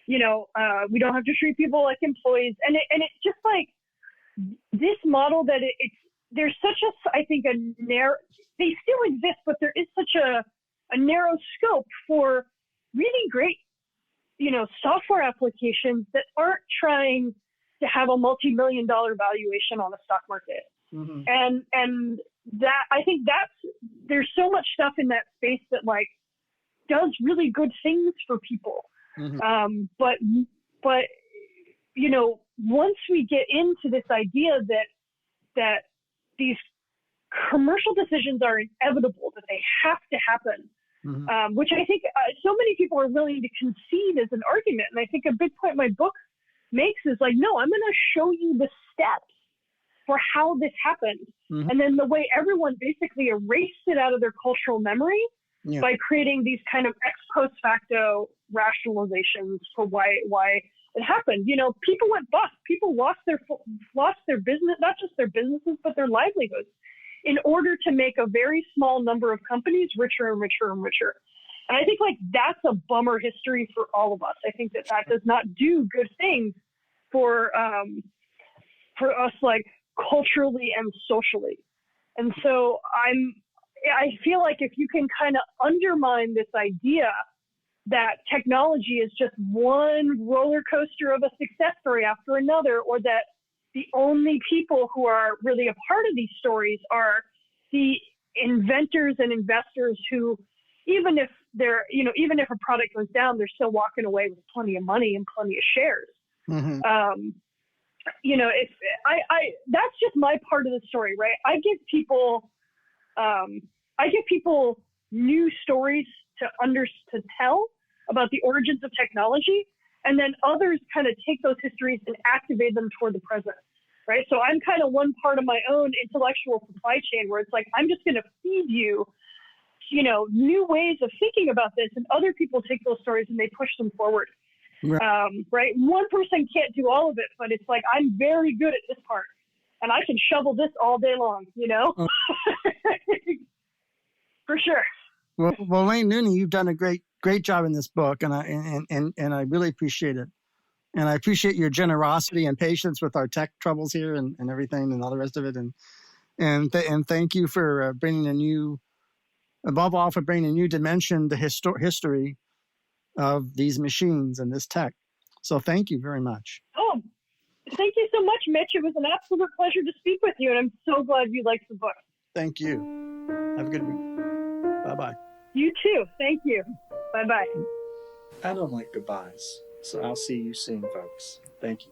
Speaker 2: we don't have to treat people like employees. And it's just like this model that there's such I think a narrow, they still exist, but there is such a narrow scope for really great, software applications that aren't trying to have a multi-million-dollar valuation on the stock market.
Speaker 1: Mm-hmm.
Speaker 2: And that, I think there's so much stuff in that space that like does really good things for people. Mm-hmm. But once we get into this idea that these commercial decisions are inevitable, that they have to happen, mm-hmm. Which I think so many people are willing to concede as an argument. And I think a big point my book makes is like, no, I'm going to show you the steps for how this happened. Mm-hmm. And then the way everyone basically erased it out of their cultural memory by creating these kind of ex post facto rationalizations for why it happened. People went bust. People lost their business, not just their businesses, but their livelihoods, in order to make a very small number of companies richer and richer and richer. And I think like that's a bummer history for all of us. I think that does not do good things for us, like culturally and socially. And so I feel like if you can kind of undermine this idea that technology is just one roller coaster of a success story after another, or that the only people who are really a part of these stories are the inventors and investors who, even if a product goes down, they're still walking away with plenty of money and plenty of shares. Mm-hmm. That's just my part of the story, right? I give people new stories to tell about the origins of technology, and then others kind of take those histories and activate them toward the present, right? So I'm kind of one part of my own intellectual supply chain where it's like, I'm just going to feed you, new ways of thinking about this, and other people take those stories and they push them forward. Right? One person can't do all of it, but it's like, I'm very good at this part, and I can shovel this all day long, For sure.
Speaker 1: Well, Laine Nooney, you've done a great job in this book, and I really appreciate it. And I appreciate your generosity and patience with our tech troubles here and everything and all the rest of it. And thank you for bringing above all, for bringing a new dimension to history of these machines and this tech. So thank you very much.
Speaker 2: Oh, thank you so much, Mitch. It was an absolute pleasure to speak with you, and I'm so glad you liked the book.
Speaker 1: Thank you. Have a good week. Bye-bye.
Speaker 2: You too. Thank you. Bye-bye.
Speaker 1: I don't like goodbyes, so I'll see you soon, folks. Thank you.